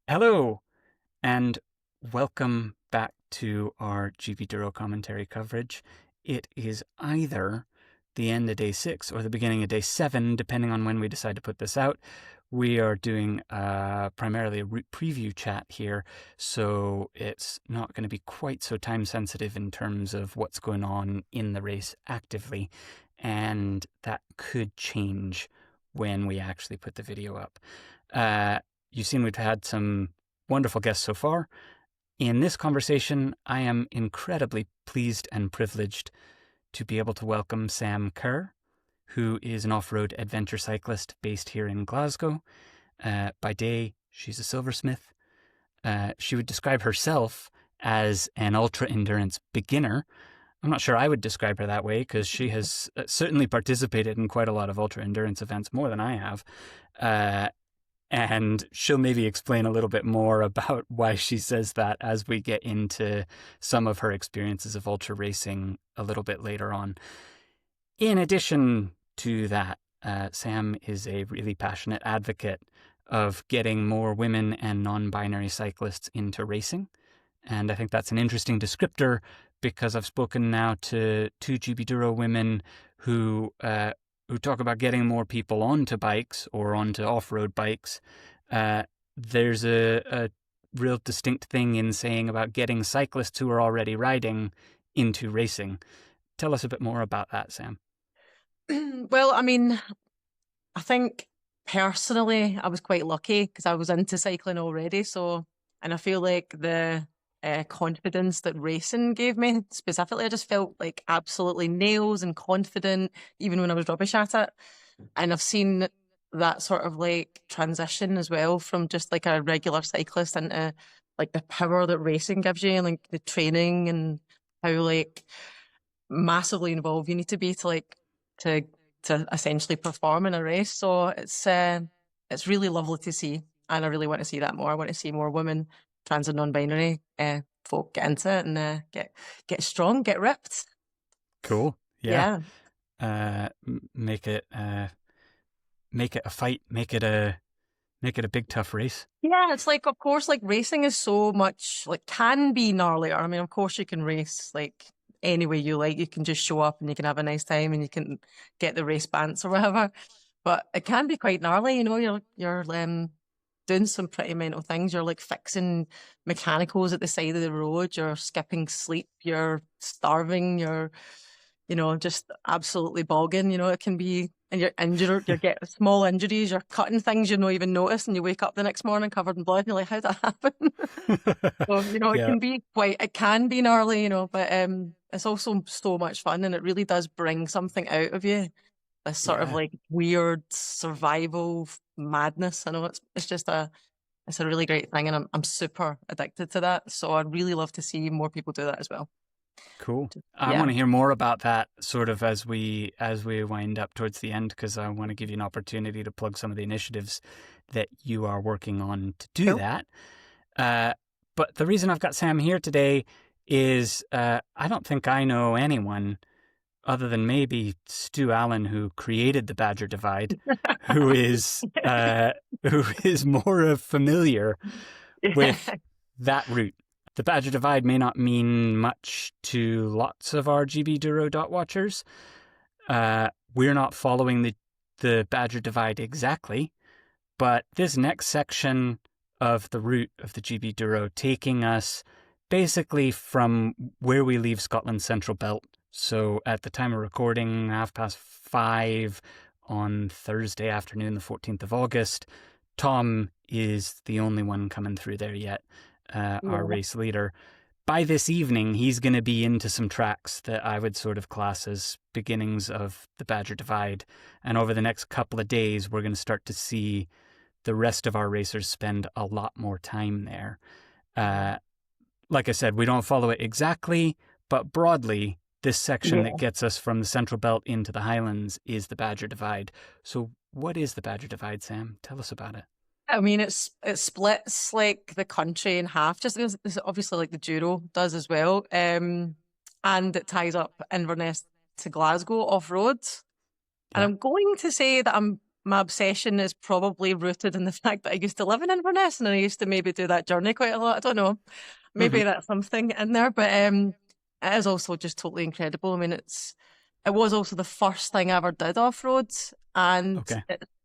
Hello, and welcome back to our GBDURO commentary coverage. It is either the end of day 6 or the beginning of day 7, depending on when we decide to put this out. We are doing primarily a route preview chat here, so it's not going to be quite so time sensitive in terms of what's going on in the race actively, and that could change when we actually put the video up. You've seen we've had some wonderful guests so far. In this conversation, I am incredibly pleased and privileged to be able to welcome Sam Kerr, who is an off-road adventure cyclist based here in Glasgow. By day, she's a silversmith. She would describe herself as an ultra-endurance beginner. I'm not sure I would describe her that way because she has certainly participated in quite a lot of ultra-endurance events, more than I have. And she'll maybe explain a little bit more about why she says that as we get into some of her experiences of ultra racing a little bit later on. In addition to that, Sam is a really passionate advocate of getting more women and non-binary cyclists into racing. And I think that's an interesting descriptor because I've spoken now to two GBDURO women who talk about getting more people onto bikes or onto off-road bikes. There's a real distinct thing in saying about getting cyclists who are already riding into racing. Tell us a bit more about that, Sam. Well, I mean, I think personally I was quite lucky because I was into cycling already. And I feel like the confidence that racing gave me specifically, I just felt like absolutely nails and confident even when I was rubbish at it. And I've seen that sort of like transition as well from just like a regular cyclist into like the power that racing gives you and like the training and how like massively involved you need to be to essentially perform in a race. So it's really lovely to see, and I really want to see that more. I want to see more women, trans and non-binary folk get into it and get strong, get ripped. Cool. Yeah. Make it a fight. Make it a big tough race. Yeah, it's like, of course, like racing is so much like can be gnarlier. I mean, of course you can race like any way you like. You can just show up and you can have a nice time and you can get the race bants or whatever. But it can be quite gnarly, you know. You're doing some pretty mental things. You're like fixing mechanicals at the side of the road. You're skipping sleep. You're starving. You're, just absolutely bogging. It can be, and you're injured. You get small injuries. You're cutting things you don't even notice, and you wake up the next morning covered in blood. And you're like, how'd that happen? So it can be gnarly, but it's also so much fun, and it really does bring something out of you. This sort of like weird survival madness. I know it's a really great thing, and I'm super addicted to that. So I'd really love to see more people do that as well. Cool. I want to hear more about that sort of as we wind up towards the end, because I want to give you an opportunity to plug some of the initiatives that you are working on to do that. But the reason I've got Sam here today is I don't think I know anyone other than maybe Stu Allen, who created the Badger Divide, who is more familiar with that route. The Badger Divide may not mean much to lots of our GBDURO dotwatchers. We're not following the Badger Divide exactly, but this next section of the route of the GBDURO taking us basically from where we leave Scotland's Central Belt. So at the time of recording, 5:30 on Thursday afternoon, the 14th of August, Tom is the only one coming through there yet, our race leader. By this evening, he's going to be into some tracks that I would sort of class as beginnings of the Badger Divide. And over the next couple of days, we're going to start to see the rest of our racers spend a lot more time there. Like I said, we don't follow it exactly, but broadly, this section that gets us from the Central Belt into the Highlands is the Badger Divide. So what is the Badger Divide, Sam? Tell us about it. I mean, it splits like the country in half, just as obviously like the Douro does as well. And it ties up Inverness to Glasgow off-road. And I'm going to say that I'm my obsession is probably rooted in the fact that I used to live in Inverness and I used to maybe do that journey quite a lot. I don't know. Maybe that's something in there, but it is also just totally incredible. I mean, it was also the first thing I ever did off-road, and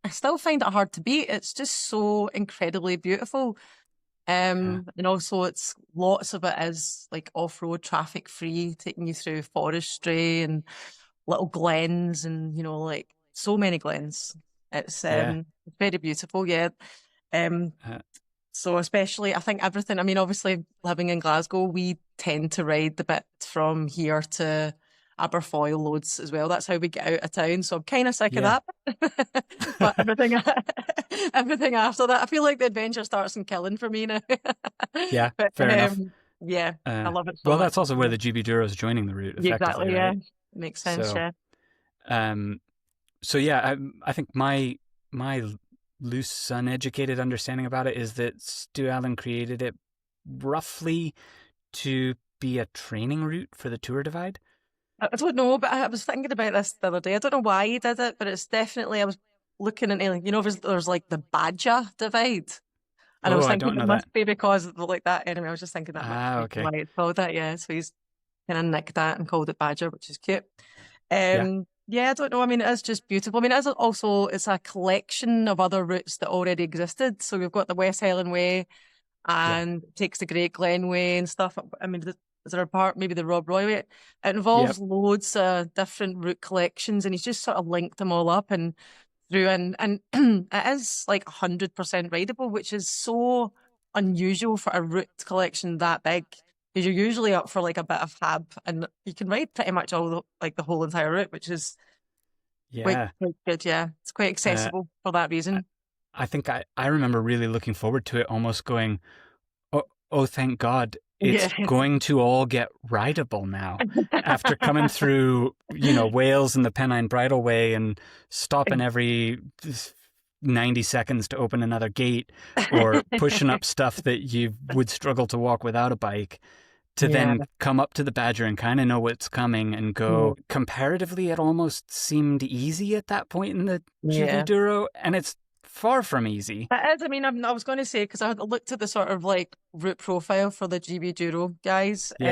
I still find it hard to beat. It's just so incredibly beautiful. And also it's lots of it is like off-road traffic free, taking you through forestry and little glens and, you know, like so many glens. It's very beautiful, so especially, I think everything, I mean, obviously living in Glasgow, we tend to ride the bit from here to Aberfoyle loads as well. That's how we get out of town. So I'm kind of sick of that. But everything after that, I feel like the adventure starts in Killen for me now. But, fair enough. Yeah, I love it so much. Well, that's also where the GBDURO is joining the route, effectively, exactly, right? Makes sense, So yeah, I think my loose, uneducated understanding about it is that Stu Allen created it roughly to be a training route for the Tour Divide. I don't know, but I was thinking about this the other day. I don't know why he did it, but it's definitely, I was looking into, you know, there's like the Badger Divide. And I was thinking it must be because of like that. Anyway, I was just thinking that might be why it's called that, So he's kind of nicked that and called it Badger, which is cute. Yeah, I don't know. I mean, it is just beautiful. I mean, it's a collection of other routes that already existed. So we've got the West Highland Way and takes the Great Glen Way and stuff. I mean, is there a part, maybe the Rob Roy Way? It involves loads of different route collections, and he's just sort of linked them all up and through. And it is like 100% rideable, which is so unusual for a route collection that big. Because you're usually up for like a bit of hab, and you can ride pretty much the whole entire route, which is quite good. Yeah, it's quite accessible for that reason. I think I remember really looking forward to it, almost going, oh, thank God, it's going to all get rideable now. After coming through, you know, Wales and the Pennine Bridleway and stopping every 90 seconds to open another gate, or pushing up stuff that you would struggle to walk without a bike, to then come up to the Badger and kind of know what's coming and go, comparatively, it almost seemed easy at that point in the GBDURO, and it's far from easy. It is. I mean, I was going to say, because I looked at the sort of like route profile for the GBDURO guys who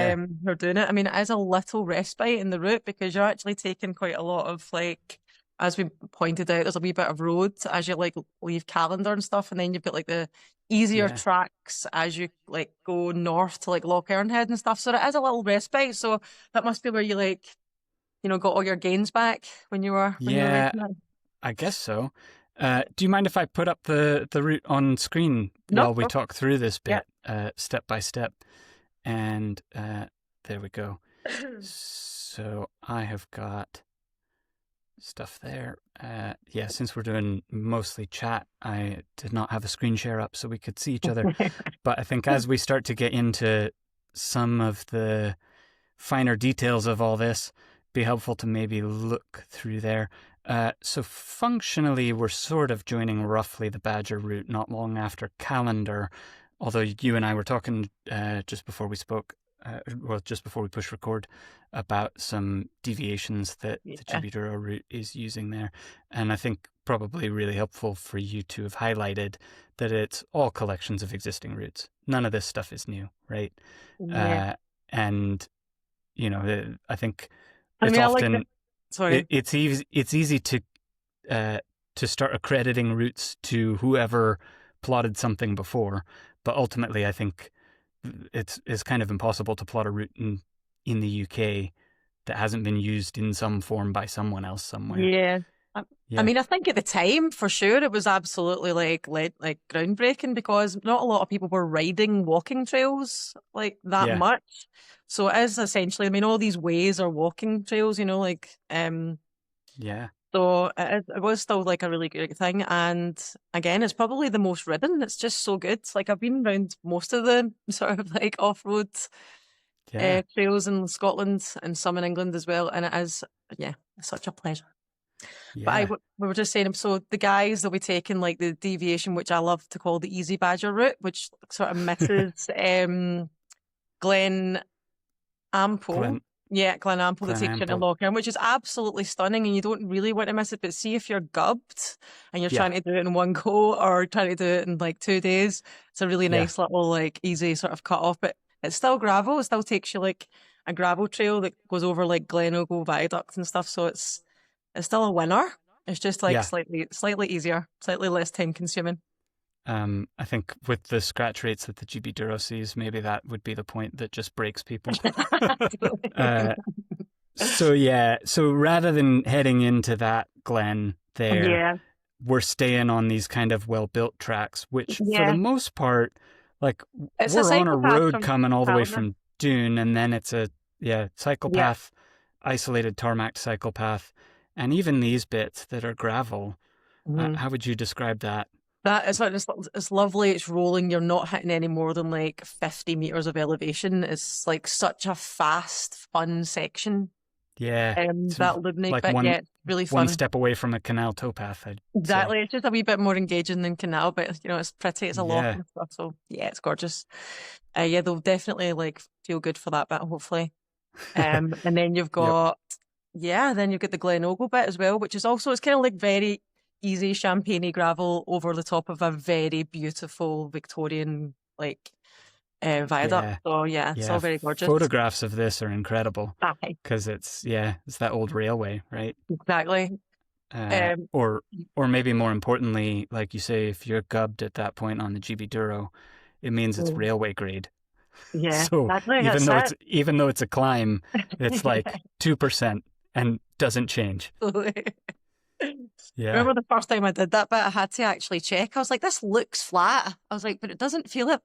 are doing it. I mean, it is a little respite in the route, because you're actually taking quite a lot of, like, as we pointed out, there's a wee bit of road as you like leave Callander and stuff, and then you've got like the easier tracks as you like go north to like Loch Ernhead and stuff. So it is a little respite. So that must be where you, like, you know, got all your gains back when you were I guess so. Do you mind if I put up the route on screen while we talk through this bit step by step? And there we go. So I have got stuff there. Since we're doing mostly chat, I did not have a screen share up so we could see each other. But I think as we start to get into some of the finer details of all this, be helpful to maybe look through there. So functionally, we're sort of joining roughly the Badger route not long after Callander, although you and I were talking just before we spoke, just before we push record, about some deviations that the GBDURO route is using there. And I think probably really helpful for you to have highlighted that it's all collections of existing routes. None of this stuff is new, right? And, you know, I think it's often... It's easy to start accrediting routes to whoever plotted something before, but ultimately I think it's kind of impossible to plot a route in the UK that hasn't been used in some form by someone else somewhere. I mean, I think at the time, for sure, it was absolutely like groundbreaking, because not a lot of people were riding walking trails like that much. So it is essentially, I mean, all these ways are walking trails, you know, like, so it was still like a really good thing. And again, it's probably the most ridden. It's just so good. Like, I've been around most of the sort of like off-road trails in Scotland and some in England as well. And it is, it's such a pleasure. But we were just saying, so the guys that we taking like the deviation, which I love to call the Easy Badger route, which sort of misses Glen Ampo. Yeah, Glenample that takes you into Glenample. Lochern, which is absolutely stunning, and you don't really want to miss it. But see, if you're gubbed and you're Yeah. trying to do it in one go or trying to do it in like 2 days, it's a really Yeah. nice little like easy sort of cut off. But it's still gravel. It still takes you like a gravel trail that goes over like Glen Ogle Viaduct and stuff. So it's still a winner. It's just like Yeah. slightly easier, slightly less time consuming. I think with the scratch rates that the GBDURO sees, maybe that would be the point that just breaks people. So rather than heading into that glen there, Yeah. we're staying on these kind of well-built tracks, which for Yeah. the most part, like It's a we're on a cycle path road from coming all the way Callander. from Doon, and then it's a cycle path, isolated tarmac cycle path, and even these bits that are gravel. How would you describe that? That is it's lovely. It's rolling. You're not hitting any more than like 50 meters of elevation. It's like such a fast, fun section. Yeah, That Lubnik like bit, yeah, it's really fun. One step away from a canal towpath. Exactly. It's just a wee bit more engaging than canal, but you know, it's pretty. It's a loch and stuff. So yeah, it's gorgeous. Yeah, they'll definitely like feel good for that bit, hopefully. And then you've got then you've got the Glen Ogle bit as well, which is also, it's kind of like very easy champagne gravel over the top of a very beautiful Victorian like viaduct. So it's all very gorgeous. Photographs of this are incredible because it's that old railway, right? Exactly. Or maybe more importantly, like you say, if you're gubbed at that point on the GBDURO, it means it's railway grade. Yeah, so exactly. even though it's a climb, it's like 2% and doesn't change. Yeah. Remember the first time I did that bit, I had to actually check. I was like, this looks flat. I was like, but it doesn't feel it.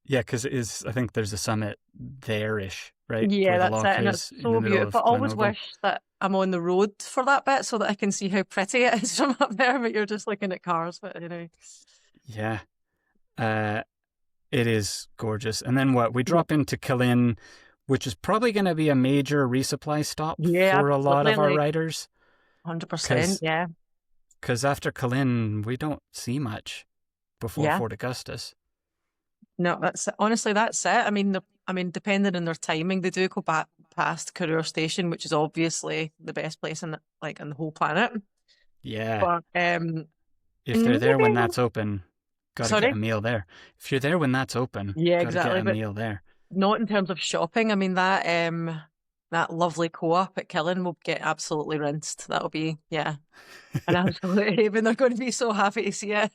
Because it is, I think there's a summit there-ish, right? Yeah, that's it. And it's so beautiful. I always Glen Ogle. wish that I'm on the road for that bit so that I can see how pretty it is from up there, but you're just looking at cars. But anyway. Yeah. It is gorgeous. And then we drop into Callander, which is probably going to be a major resupply stop for a lot of our riders. 100%, yeah. Because after Callander, we don't see much before Fort Augustus. No, honestly, that's it. I mean, depending on their timing, they do go back past Courier Station, which is obviously the best place in the whole planet. Yeah. But if they're there when that's open, gotta get a meal there. If you're there when that's open, gotta get a meal there. Not in terms of shopping. I mean, that lovely co-op at Killen will get absolutely rinsed. That'll be an absolute haven. They're going to be so happy to see it.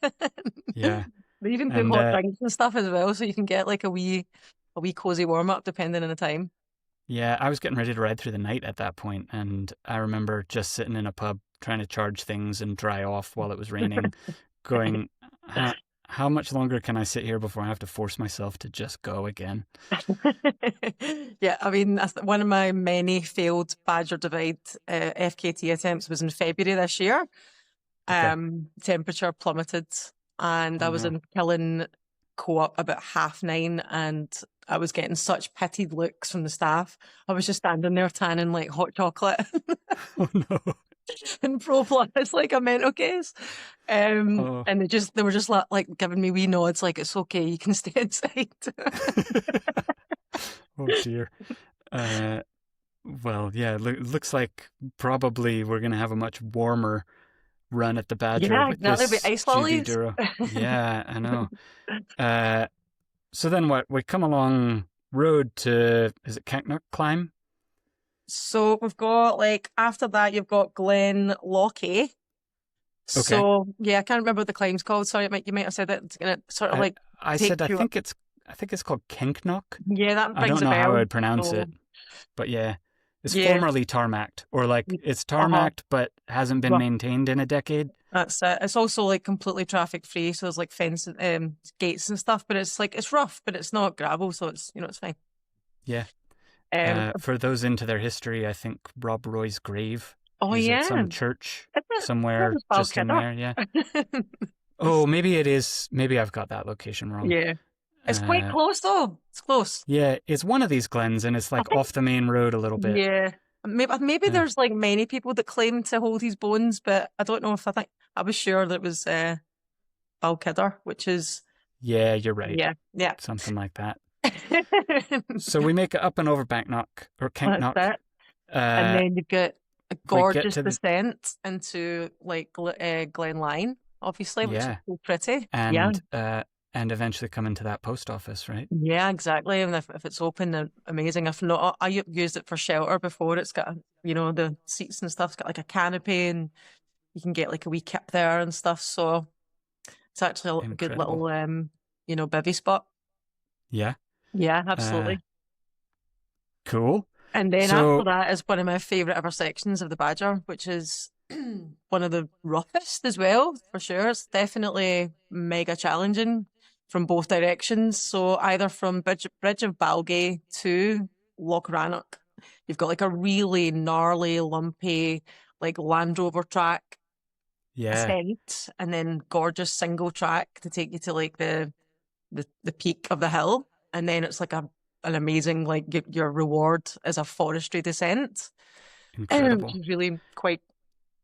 Yeah. They even put hot drinks and stuff as well, so you can get like a wee cozy warm up depending on the time. Yeah, I was getting ready to ride through the night at that point, and I remember just sitting in a pub trying to charge things and dry off while it was raining, going, how much longer can I sit here before I have to force myself to just go again? Yeah, I mean, one of my many failed Badger Divide FKT attempts was in February this year. Temperature plummeted, and I was in Killen Co-op about 9:30, and I was getting such pitied looks from the staff. I was just standing there tanning like hot chocolate. Oh no. And Pro Plus like a mental case. And they were just like giving me wee nods like, it's okay, you can stay inside. Oh dear. Well, yeah, looks like probably we're going to have a much warmer run at the Badger with this ice lollies. GBDURO. Yeah, I know. So then we come along road to, is it Canknock Climb? So we've got after that you've got Glen Lochy. Okay. So I can't remember what the climb's called. Sorry, you might have said that. It's gonna sort of I think it's called Canknock. Yeah, that rings a bell. I don't know how I'd pronounce it, but it's formerly tarmacked, or it's tarmacked but hasn't been maintained in a decade. That's it. It's also completely traffic free, so there's fence gates and stuff, but it's rough, but it's not gravel, so it's it's fine. Yeah. For those into their history, I think Rob Roy's grave is at some church somewhere just in there. Yeah. Oh, maybe it is. Maybe I've got that location wrong. Yeah. It's quite close though. It's close. Yeah, it's one of these glens, and it's off the main road a little bit. Yeah. Maybe there's many people that claim to hold his bones, but I don't know if I was sure that it was Balkidder, which is. Yeah, you're right. Yeah. Something like that. So we make it up and over Banknock or Canknock. That's it. And then you've got a gorgeous to descent into like Glen Line, obviously, which is so pretty. And and eventually come into that post office, right? Yeah, exactly. And if it's open, then amazing. If not, I used it for shelter before. It's got, the seats and stuff's got like a canopy, and you can get like a wee kip there and stuff. So it's actually a good little, bivvy spot. Yeah. Yeah, absolutely. Cool. And then after that is one of my favourite ever sections of the Badger, which is one of the roughest as well, for sure. It's definitely mega challenging from both directions. So either from Bridge of Balgay to Loch Rannoch, you've got like a really gnarly, lumpy, like Land Rover track ascent, and then gorgeous single track to take you to like the peak of the hill. And then it's like an amazing, like your reward is a forestry descent. Incredible. Which is really quite...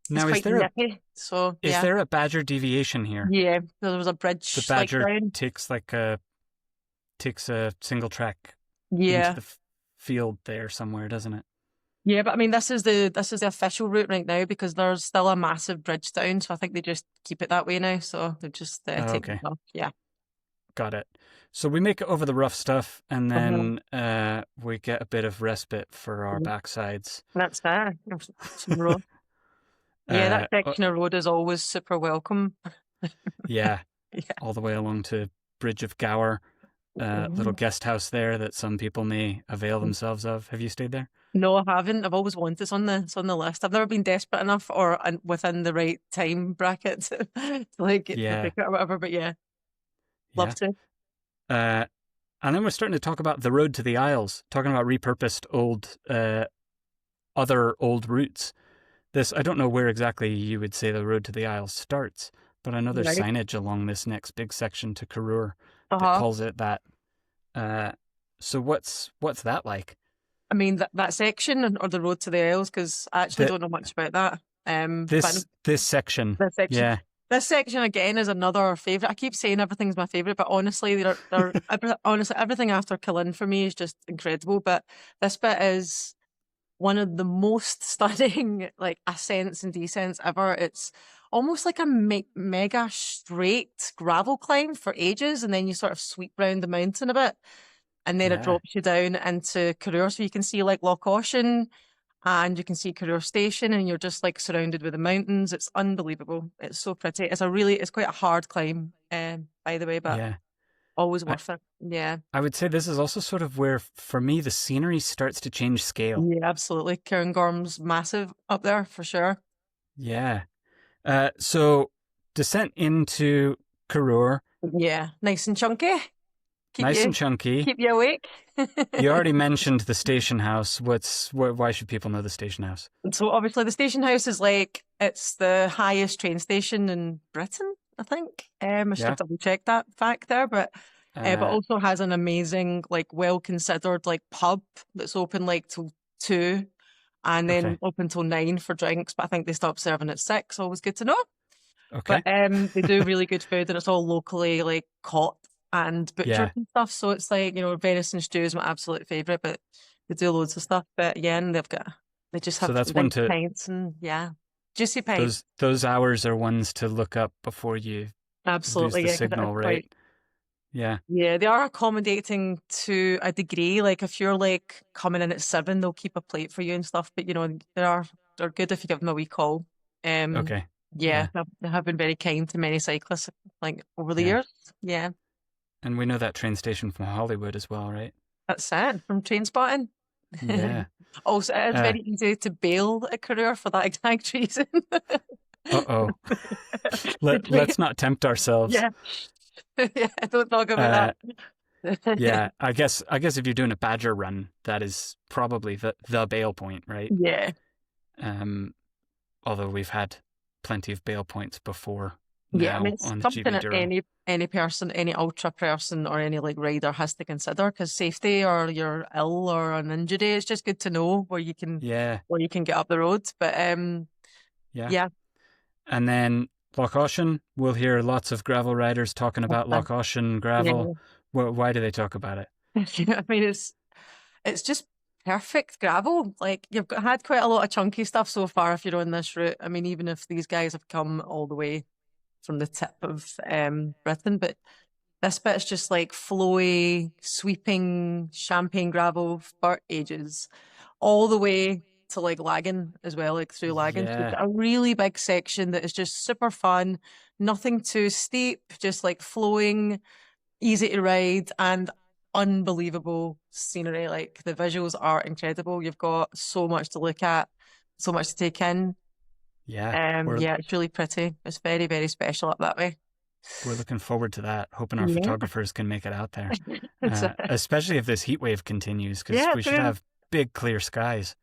Now, is there a Badger deviation here? Yeah, there was a bridge. The Badger takes a single track into the field there somewhere, doesn't it? Yeah, but I mean, this is the official route right now because there's still a massive bridge down, so I think they just keep it that way now. So they just take it off. Yeah. Got it. So we make it over the rough stuff, and then we get a bit of respite for our backsides. That's fair. Yeah, that section of road is always super welcome. Yeah, all the way along to Bridge of Gower, little guest house there that some people may avail themselves of. Have you stayed there? No, I haven't. I've always wanted. It's on the list. I've never been desperate enough or within the right time bracket to like get the ticket or whatever. But love to. And then we're starting to talk about the road to the Isles, talking about repurposed other old routes. This, I don't know where exactly you would say the road to the Isles starts, but I know there's signage along this next big section to Carrour that calls it that. So what's that like? I mean, that section or the road to the Isles, because I actually don't know much about that. This section. Yeah. This section again is another favourite. I keep saying everything's my favourite, but honestly, honestly everything after Callander for me is just incredible. But this bit is one of the most stunning like ascents and descents ever. It's almost like a mega straight gravel climb for ages, and then you sort of sweep round the mountain a bit, and then it drops you down into Carrour, so you can see like Loch Ocean and you can see Carrour Station, and you're just like surrounded with the mountains. It's unbelievable. It's so pretty. It's quite a hard climb, by the way, but always worth it. Yeah. I would say this is also sort of where, for me, the scenery starts to change scale. Yeah, absolutely. Cairngorm's massive up there for sure. Yeah. So descent into Carrour. Yeah. Nice and chunky. Chunky. Keep you awake. You already mentioned the station house. Why should people know the station house? So obviously the station house is it's the highest train station in Britain, I think. I should have double checked that fact there, but also has an amazing, well considered pub that's open till 2 and then open till 9 for drinks. But I think they stop serving at 6. Always good to know. Okay. But they do really good food, and it's all locally caught and butchered and stuff. So it's venison stew is my absolute favourite, but they do loads of stuff. But and they just have pints and juicy pints. Those hours are ones to look up before you lose the signal, right? Yeah. Yeah, they are accommodating to a degree. If you're coming in at 7, they'll keep a plate for you and stuff. But they're good if you give them a wee call. Okay. Yeah, they have been very kind to many cyclists over the years. Yeah. And we know that train station from Hollywood as well, right? That's it, from train spotting. Yeah. Also, it's very easy to bail at Carrour for that exact reason. Uh-oh. Let's not tempt ourselves. Yeah. Yeah, don't talk about that. Yeah, I guess if you're doing a Badger run, that is probably the bail point, right? Yeah. Although we've had plenty of bail points before. Yeah, I mean, it's something that any person, any ultra person or any rider has to consider, because safety, or you're ill or an injury, it's just good to know where you can get up the road. But yeah. And then Loch Ocean, we'll hear lots of gravel riders talking about Loch Ocean gravel. Yeah. Why do they talk about it? I mean, it's just perfect gravel. Like you've had quite a lot of chunky stuff so far if you're on this route. I mean, even if these guys have come all the way from the tip of Britain, but this bit's just like flowy, sweeping champagne gravel for ages, all the way to like Lagan as well, like through Lagan. So Yeah. a really big section that is just super fun, nothing too steep, just like flowing, easy to ride, and unbelievable scenery. Like the visuals are incredible. You've got so much to look at, so much to take in. Yeah. Yeah, it's really pretty. It's very, very special up that way. We're looking forward to that, hoping our Yeah. photographers can make it out there. It's, Especially if this heat wave continues, because Yeah, we should true. have big, clear skies.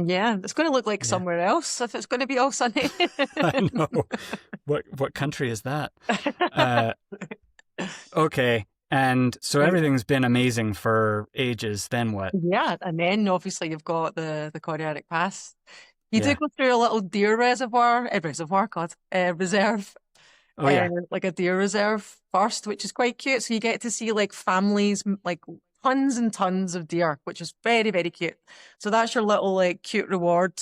Yeah, it's going to look like Yeah. somewhere else if it's going to be all sunny. I know. What country is that? Okay. And so everything's been amazing for ages. Then what? Yeah, and then obviously you've got the Koreanic Pass. You do Yeah. go through a little deer reserve, Oh, yeah. like a deer reserve first, which is quite cute. So you get to see like families, like tons and tons of deer, which is very, very cute. So that's your little like cute reward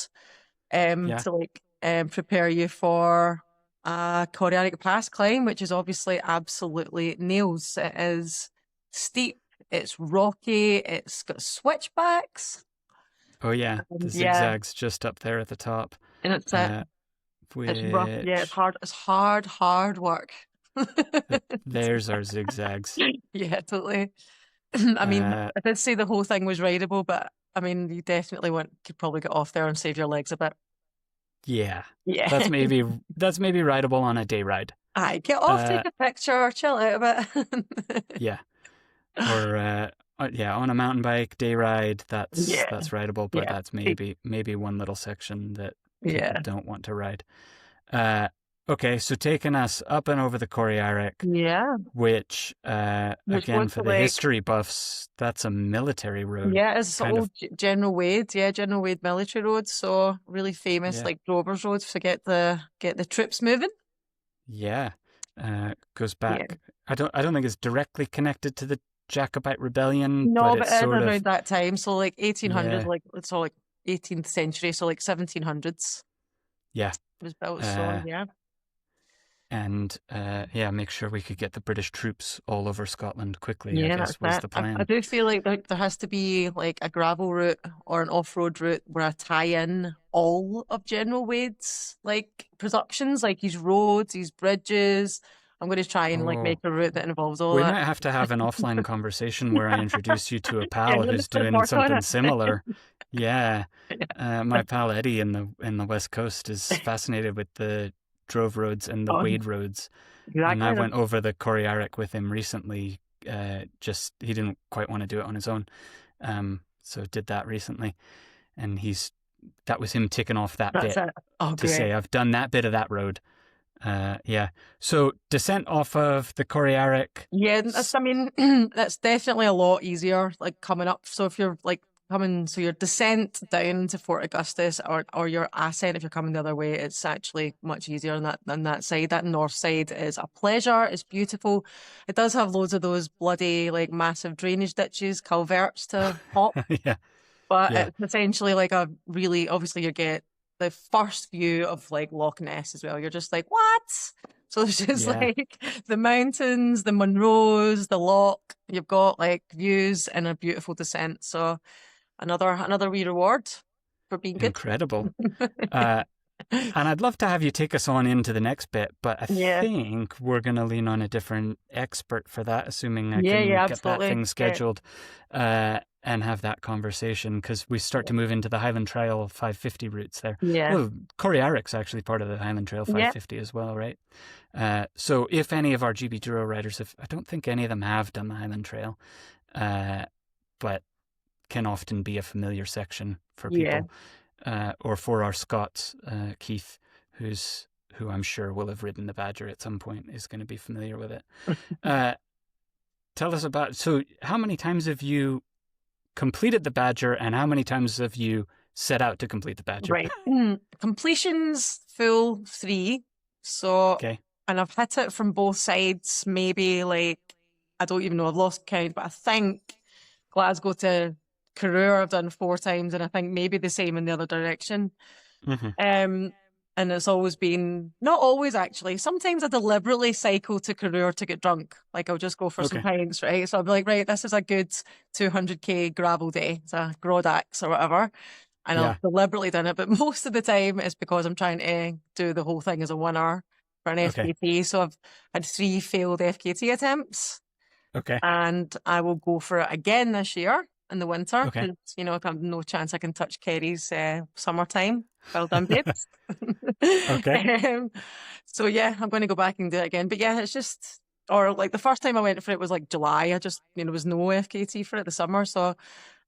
to like prepare you for a Koreanic Pass climb, which is obviously absolutely nails. It is steep, it's rocky, it's got switchbacks. Oh, yeah. The zigzags just up there at the top. And it's it's rough. Yeah, it's hard. It's hard work. There's our zigzags. Yeah, totally. I mean, I did say the whole thing was rideable, but I mean, you definitely could probably get off there and save your legs a bit. Yeah. Yeah. That's maybe rideable on a day ride. Aye, get off, take a picture, chill out a bit. Yeah. Or on a mountain bike day ride, that's rideable, but that's maybe one little section that people don't want to ride. Okay, so taking us up and over the Korearic, which again for the history buffs, that's a military road. Yeah, it's old General Wade, General Wade military road. So really famous, like Drovers Road to get the troops moving. Yeah, goes back. I don't think it's directly connected to the Jacobite rebellion. No, but it's sort around of, that time. So like 1800s, like it's all like 18th century. So like 1700s. Yeah, it was built. So yeah. And make sure we could get the British troops all over Scotland quickly. Yeah, I guess was the plan. I do feel like there has to be like a gravel route or an off-road route where I tie in all of General Wade's like productions, like his roads, his bridges. I'm going to try and like make a route that involves all that. We might have to have an offline conversation where I introduce you to a pal who's doing something similar. Yeah, my pal Eddie in the West Coast is fascinated with the Drove roads and the Wade roads. Exactly. And I went over the Korearic with him recently. He didn't quite want to do it on his own, so did that recently, and that was him ticking off that bit to say I've done that bit of that road. So descent off of the Korearic. Yeah, that's definitely a lot easier. Like coming up. So if you're like so your descent down to Fort Augustus or your ascent, if you're coming the other way, it's actually much easier on that side. That north side is a pleasure. It's beautiful. It does have loads of those bloody like massive drainage ditches, culverts to hop. But it's essentially like obviously you get the first view of like Loch Ness as well. You're just like, what? So there's just like the mountains, the Munros, the loch. You've got like views and a beautiful descent. So another wee reward for being good. Incredible. And I'd love to have you take us on into the next bit, but I think we're going to lean on a different expert for that, assuming I can get that thing scheduled and have that conversation, because we start to move into the Highland Trail 550 routes there. Yeah. Well, Korearic's actually part of the Highland Trail 550 as well, right? So if any of our GBDURO riders I don't think any of them have done the Highland Trail, but can often be a familiar section for people, or for our Scots, Keith, who I'm sure will have ridden the Badger at some point, is going to be familiar with it. Tell us about, so how many times have you completed the Badger and how many times have you set out to complete the Badger? Right. Completions full 3. So, and I've hit it from both sides maybe like I don't even know, I've lost count, but I think Glasgow to Career I've done 4 times, and I think maybe the same in the other direction. Mm-hmm. And it's always been, not always actually, sometimes I deliberately cycle to Career to get drunk. Like I'll just go for some pints, right? So I'll be like, right, this is a good 200k gravel day. It's a Grodax or whatever. And I've deliberately done it. But most of the time it's because I'm trying to do the whole thing as a winner for an FKT. So I've had 3 failed FKT attempts. Okay. And I will go for it again this year in the winter. Okay. You know, I've no chance I can touch Kerry's summertime. Well done, babes. Okay. So yeah, I'm going to go back and do it again. But yeah, it's just, or like the first time I went for it was like July. I just, you know, there was no FKT for it the summer. So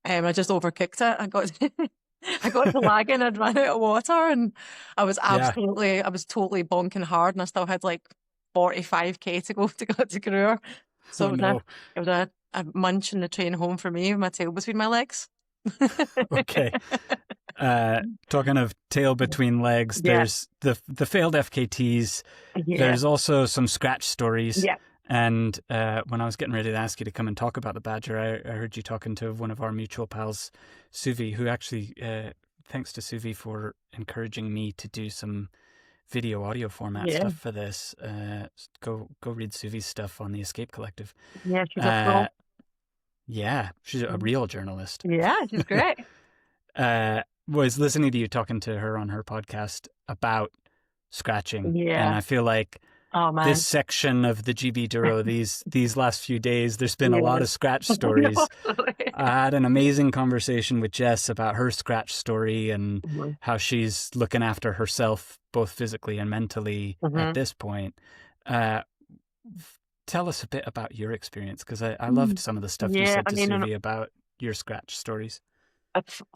I just overkicked it. I got to lagging, I'd run out of water, and I was absolutely, I was totally bonking hard, and I still had like 45k to go to Career. So it was a munch in the train home for me with my tail between my legs. Okay. Talking of tail between legs, there's the failed FKTs. There's also some scratch stories. And when I was getting ready to ask you to come and talk about the Badger, I heard you talking to one of our mutual pals, Suvi, who actually, thanks to Suvi for encouraging me to do some video audio format stuff for this. Go read Suvi's stuff on the Escape Collective. Yeah, she's a pro. Yeah, she's a real journalist. Yeah, she's great. Was listening to you talking to her on her podcast about scratching. Yeah. And I feel like this section of the GBDURO, these last few days, there's been a lot of scratch stories. I had an amazing conversation with Jess about her scratch story and how she's looking after herself, both physically and mentally at this point. Tell us a bit about your experience, because I loved some of the stuff you said to Suvi about your scratch stories.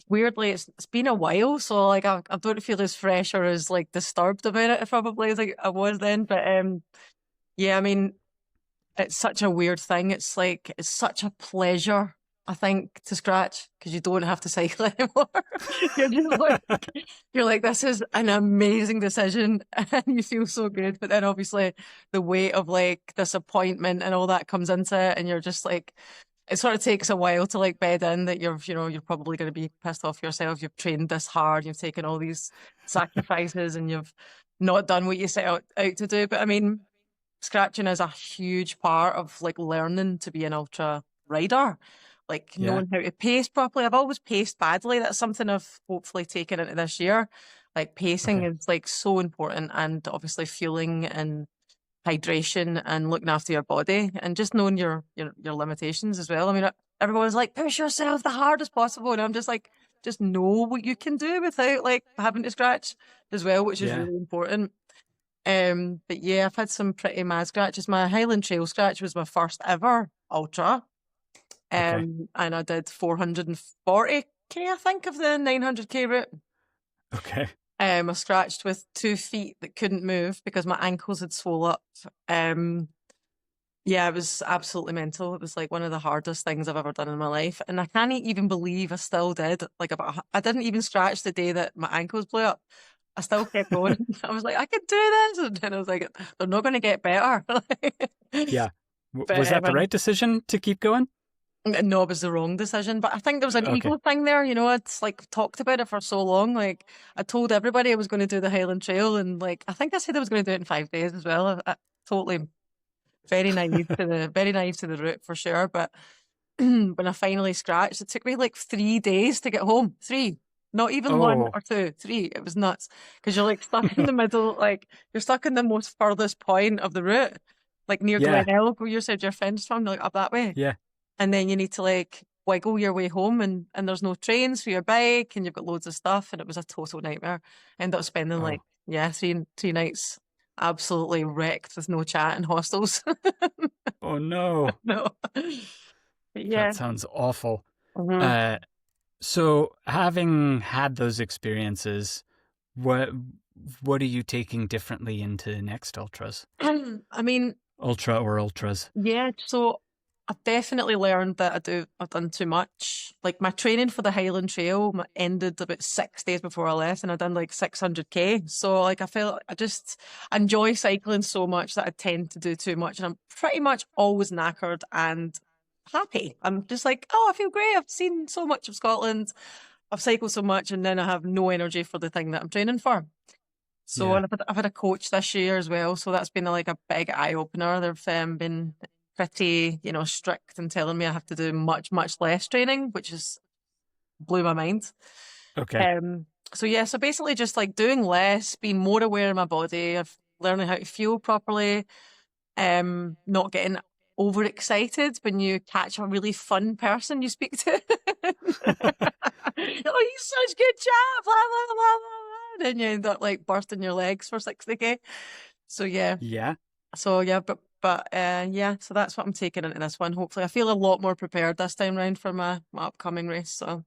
Weirdly, it's been a while, so like I don't feel as fresh or as like disturbed about it probably as like I was then. But yeah, I mean, it's such a weird thing. It's like it's such a pleasure, I think, to scratch, because you don't have to cycle anymore. you're like, this is an amazing decision, and you feel so good. But then obviously the weight of like disappointment and all that comes into it, and you're just like, it sort of takes a while to like bed in that you're probably going to be pissed off yourself. You've trained this hard, you've taken all these sacrifices, and you've not done what you set out to do. But I mean, scratching is a huge part of like learning to be an ultra rider, like knowing how to pace properly. I've always paced badly. That's something I've hopefully taken into this year. Like pacing is like so important, and obviously fueling and hydration and looking after your body, and just knowing your limitations as well. I mean, everyone's like, push yourself the hardest possible, and I'm just like, just know what you can do without like having to scratch as well, which is really important. But yeah, I've had some pretty mad scratches. My Highland Trail scratch was my first ever ultra, and I did 440k, I think, of the 900k route. Okay. I scratched with 2 feet that couldn't move because my ankles had swollen up. Yeah, it was absolutely mental. It was like one of the hardest things I've ever done in my life. And I can't even believe I still did. Like I didn't even scratch the day that my ankles blew up. I still kept going. I was like, I could do this. And then I was like, they're not going to get better. Yeah. Was that the right decision to keep going? No, it was the wrong decision. But I think there was an ego thing there. You know, I'd like talked about it for so long. Like I told everybody I was going to do the Highland Trail, and like I think I said I was going to do it in 5 days as well. I totally very naive to the route for sure. But when I finally scratched, it took me like 3 days to get home. 3, not even 1 or 2, 3. It was nuts, because you're like stuck in the middle. Like you're stuck in the most furthest point of the route, like near Glenelg, where you said your friend's from, like up that way. Yeah. And then you need to like wiggle your way home, and there's no trains for your bike, and you've got loads of stuff, and it was a total nightmare. I ended up spending like 3 nights absolutely wrecked with no chat in hostels. Oh no. No. Yeah. That sounds awful. Mm-hmm. So having had those experiences, what are you taking differently into next ultras? I mean, Ultra or ultras? yeah, so I've definitely learned that I've done too much. Like my training for the Highland Trail ended about 6 days before I left, and I'd done like 600k. So like I felt I just enjoy cycling so much that I tend to do too much, and I'm pretty much always knackered and happy. I'm just like, oh, I feel great. I've seen so much of Scotland. I've cycled so much, and then I have no energy for the thing that I'm training for. So Yeah. I've had a coach this year as well. So that's been like a big eye opener. They've been pretty, strict and telling me I have to do much, much less training, which is blew my mind. Okay. So yeah, so basically just like doing less, being more aware of my body, of learning how to feel properly, not getting overexcited when you catch a really fun person you speak to. Oh, he's such good chat, blah, blah, blah, blah, blah. Then you end up like bursting your legs for 60k. So yeah. Yeah. So yeah, but yeah, so that's what I'm taking into this one. Hopefully I feel a lot more prepared this time round for my upcoming race. So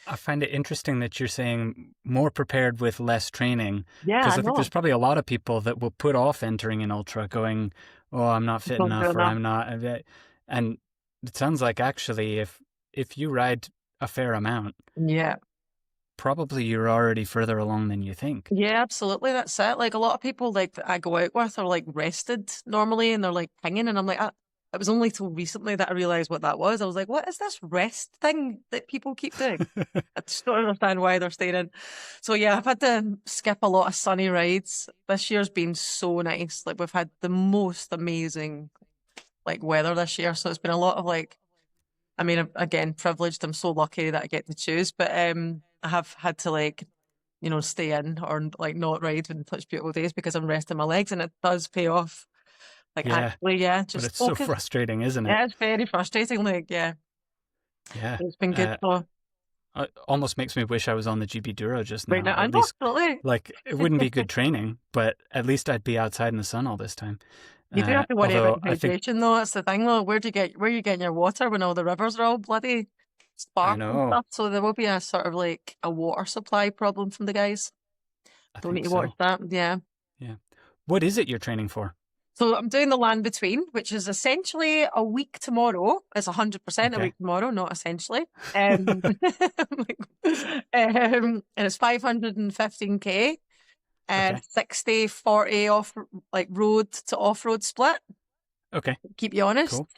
I find it interesting that you're saying more prepared with less training. yeah, Because I I think know. there's probably a lot of people that will put off entering an ultra going, oh, I'm not fit Don't do enough, or enough. I'm not. And it sounds like actually if you ride a fair amount, Yeah. probably you're already further along than you think. Yeah, absolutely. That's it. Like a lot of people like that I go out with are like rested normally and they're like pinging and I'm like, it was only till recently that I realized what that was. I was like, what is this rest thing that people keep doing? I just don't understand why they're staying in. So yeah, I've had to skip a lot of sunny rides. This year's been so nice. Like we've had the most amazing like weather this year. So it's been a lot of like, I mean, again, privileged. I'm so lucky that I get to choose, but I have had to like, stay in or like not ride when such beautiful days because I'm resting my legs and it does pay off. Like Yeah, actually, yeah, but just it's so focus. frustrating, isn't it? Yeah, it's very frustrating. Like, yeah, Yeah. it's been good. So It almost makes me wish I was on the GBDURO just right now. now, I At know, least, absolutely. like, it wouldn't be good training, but at least I'd be outside in the sun all this time. You do have to worry about Although I think, hydration though. That's the thing though. Where are you getting your water when all the rivers are all bloody I sparkling and know, stuff? So there will be a sort of like a water supply problem from the guys. I Don't need think to watch so. that. Yeah. Yeah. What is it you're training for? So I'm doing the land between, which is essentially a week tomorrow. It's 100% a Okay. week tomorrow, not essentially. And it's 515k, Okay. 60, 40 off like road to off-road split. Okay. Keep you honest. Cool.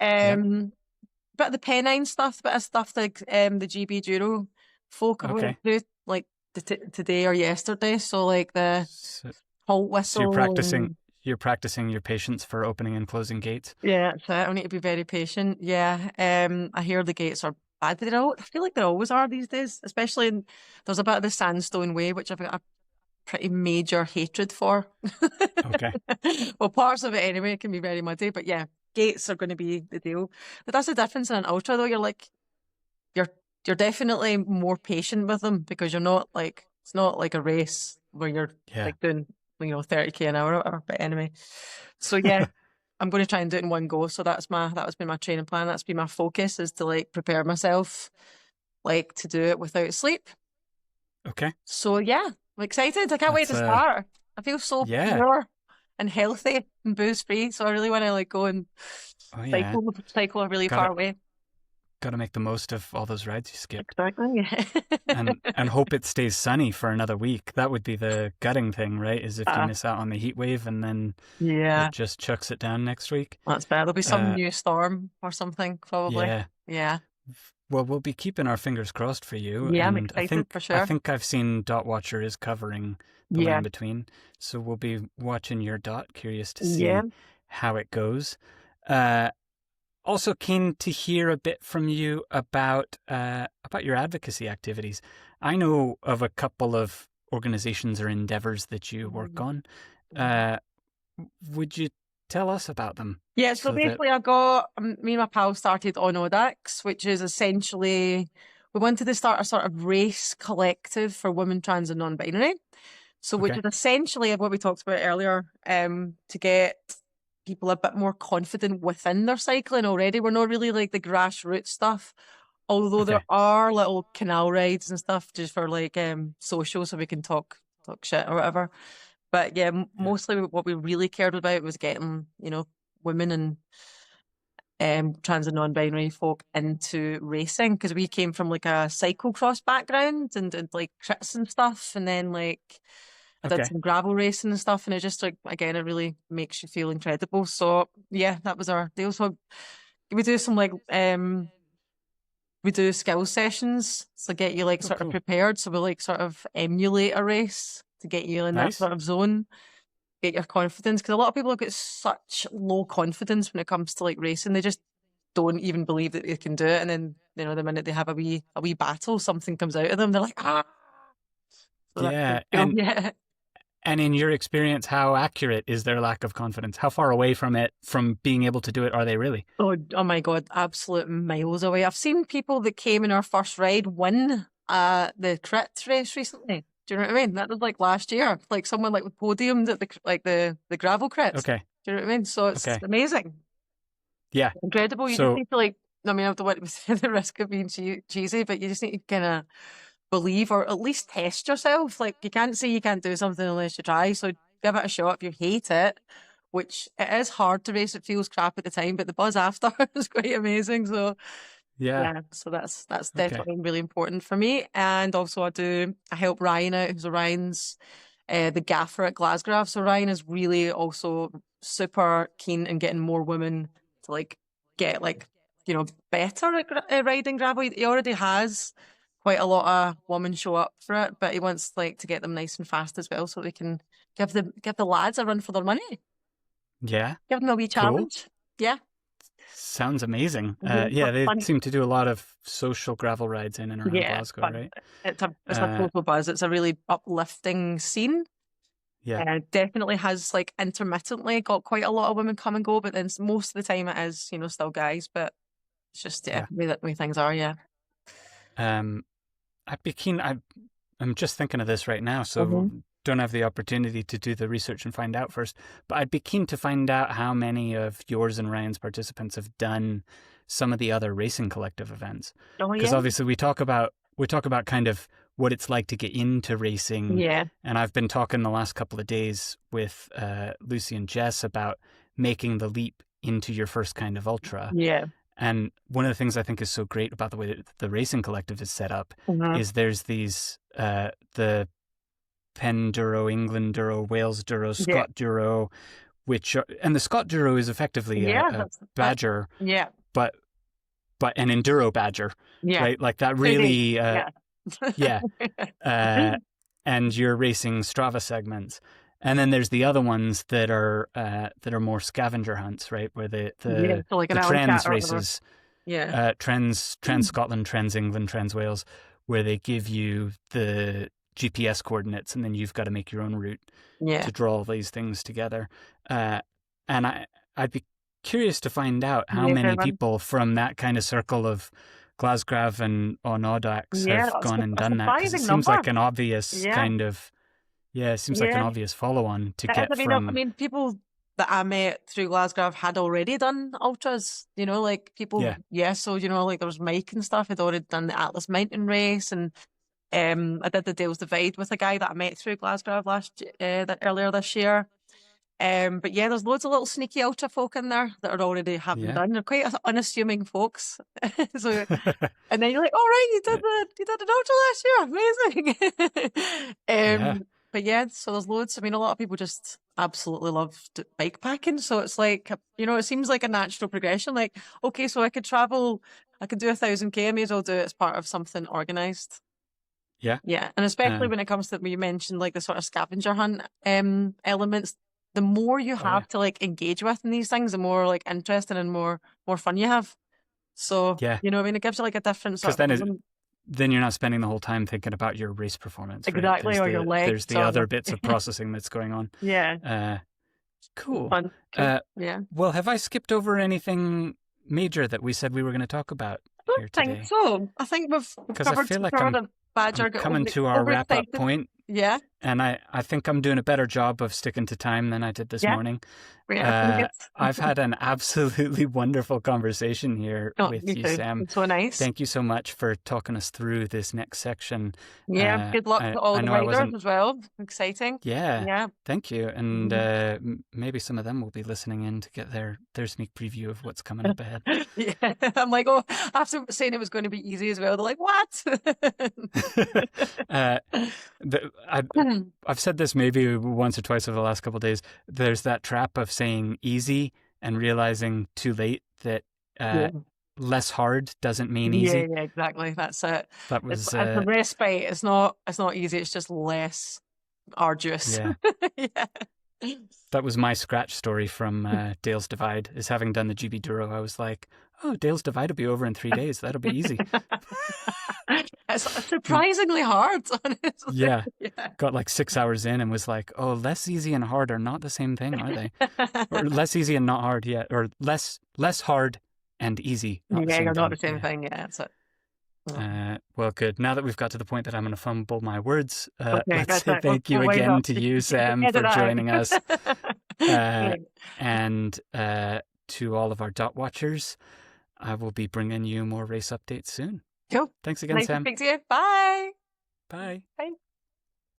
Yeah. Bit of the Pennine stuff, bit of stuff like the GB Duro folk I went Okay. through like today or yesterday. So like the So, halt so you're whistle practicing. and You're practicing your patience for opening and closing gates. yeah, that's it. I need to be very patient. Yeah. I hear the gates are bad, but I feel like they always are these days, especially there's a bit of the sandstone way, which I've got a pretty major hatred for. Okay. Well, parts of it anyway, it can be very muddy, but yeah, gates are going to be the deal. But that's the difference in an ultra though. You're you're definitely more patient with them because you're not like, it's not like a race where you're Yeah. like doing, 30k an hour or whatever. But anyway, so yeah. I'm going to try and do it in one go. So that was been my training plan. That's been my focus is to like prepare myself like to do it without sleep. Okay. So yeah, I'm excited. I can't wait That's to start. I feel so yeah. pure and healthy and booze free. So I really want to like go and Oh yeah. cycle really Gotta far away. gotta make the most of all those rides you skipped. Exactly. And hope it stays sunny for another week. That would be the gutting thing, right? Is if you miss out on the heat wave and then Yeah, it just chucks it down next week. that's bad. There'll be some new storm or something probably. Yeah. Yeah. Well, we'll be keeping our fingers crossed for you. Yeah, I'm And excited for I sure. think I've seen Dotwatcher is covering the Yeah. land between. So we'll be watching your dot, curious to Yeah. see how it goes. Also keen to hear a bit from you about your advocacy activities. I know of a couple of organizations or endeavors that you work on. Would you tell us about them? Yeah, so basically I got, me and my pal started on ODAX, which is essentially, we wanted to start a sort of race collective for women, trans and non-binary. So which is essentially what we talked about earlier, to get people a bit more confident within their cycling already. We're not really like the grassroots stuff, although there are little canal rides and stuff just for like social so we can talk shit or whatever. But yeah, mostly what we really cared about was getting, women and trans and non-binary folk into racing, because we came from like a cyclocross background and did like crits and stuff, and then like I did some gravel racing and stuff, and it just like, again, it really makes you feel incredible. So yeah, that was our deal. So we do some like we do skill sessions to get you like sort of prepared. So we like sort of emulate a race to get you in that sort of zone, get your confidence. Because a lot of people have got such low confidence when it comes to like racing. They just don't even believe that they can do it. And then, you know, the minute they have a wee battle, something comes out of them. They're like, ah. So yeah. yeah. And in your experience, how accurate is their lack of confidence? How far away from being able to do it, are they really? Oh my God, absolute miles away. I've seen people that came in our first ride win the crit race recently. Do you know what I mean? That was like last year. Like someone like podiumed at the gravel crits. Okay. Do you know what I mean? So it's amazing. Yeah. Incredible. You just need to like, I mean, I don't want to say the risk of being cheesy, but you just need to kind of believe, or at least test yourself. Like, you can't say you can't do something unless you try. So give it a shot. If you hate it, which it is hard to race, it feels crap at the time, but the buzz after is quite amazing. So yeah, so that's definitely really important for me. And also I help Ryan out, who's Ryan's the gaffer at Glasgow. So Ryan is really also super keen in getting more women to like get like, you know, better at riding gravel. He already has quite a lot of women show up for it, but he wants like to get them nice and fast as well, so they can give the lads a run for their money. Yeah, give them a wee challenge. Yeah, sounds amazing. Yeah, they seem to do a lot of social gravel rides in and around Glasgow, right? It's a total buzz. It's a really uplifting scene. Yeah, definitely has like intermittently got quite a lot of women come and go, but then most of the time it is, you know, still guys. But it's just the way things are. Yeah. I'd be keen. I'm just thinking of this right now, so don't have the opportunity to do the research and find out first. But I'd be keen to find out how many of yours and Ryan's participants have done some of the other racing collective events. Because obviously we talk about kind of what it's like to get into racing. Yeah. And I've been talking the last couple of days with Lucy and Jess about making the leap into your first kind of ultra. Yeah. And one of the things I think is so great about the way that the racing collective is set up is there's these, the Penn Duro, England Duro, Wales Duro, Scott Duro, and the Scott Duro is effectively a badger, but an enduro badger, right? Like that really, and you're racing Strava segments. And then there's the other ones that are more scavenger hunts, right? Where the trans races, trans Scotland, trans England, trans Wales, where they give you the GPS coordinates, and then you've got to make your own route to draw all these things together. And I'd be curious to find out how many people from that kind of circle of Glasgow and on Audax have gone and done that, because it seems like an obvious kind of. Yeah, it seems like an obvious follow-on to get from... I mean, people that I met through Glasgow had already done ultras, you know, like people... Yeah, so, you know, like there was Mike and stuff, had already done the Atlas Mountain Race, and I did the Dales Divide with a guy that I met through Glasgow earlier this year. But yeah, there's loads of little sneaky ultra folk in there that are already having done. They're quite unassuming folks. So, and then you're like, "Oh right, you did an ultra last year, amazing." But yeah, so there's loads. I mean, a lot of people just absolutely love bike packing. So it's like, you know, it seems like a natural progression. Like, okay, so I could do 1,000K. I may as well do it as part of something organised. Yeah, yeah, and especially when it comes to, you mentioned like the sort of scavenger hunt elements. The more you have to like engage with in these things, the more like interesting and more fun you have. So you know, I mean, it gives you like a different sort of. Then you're not spending the whole time thinking about your race performance. Exactly, or your legs. There's the other bits of processing that's going on. Yeah. Cool. Fun. Yeah. Well, have I skipped over anything major that we said we were going to talk about here today? I think so. I think we've covered. I feel like I'm coming to our wrap-up point. Yeah. And I think I'm doing a better job of sticking to time than I did this morning. Yeah, I've had an absolutely wonderful conversation here with you, too. Sam. It's so nice. Thank you so much for talking us through this next section. Yeah, good luck to all the riders as well. Exciting. Yeah, thank you. And maybe some of them will be listening in to get their sneak preview of what's coming up ahead. Yeah, I'm like, oh, after saying it was going to be easy as well, they're like, what? I've said this maybe once or twice over the last couple of days. There's that trap of saying easy and realizing too late that less hard doesn't mean easy. Yeah, exactly. That's it. That was the respite. It's not easy. It's just less arduous. Yeah. That was my scratch story from Dale's Divide. Is having done the GBDURO, I was like, oh, Dale's Divide will be over in 3 days. That'll be easy. It's surprisingly hard, honestly. Yeah. Got like 6 hours in and was like, oh, less easy and hard are not the same thing, are they? Or less easy and not hard, yeah. Or less hard and easy. Not the same thing, yeah. That's it. Well, good. Now that we've got to the point that I'm going to fumble my words, let's say thank you again to you, Sam, for joining us. And to all of our dot watchers, I will be bringing you more race updates soon. Cool. Thanks again, Sam. Nice to speak to you. Bye. Bye. Bye.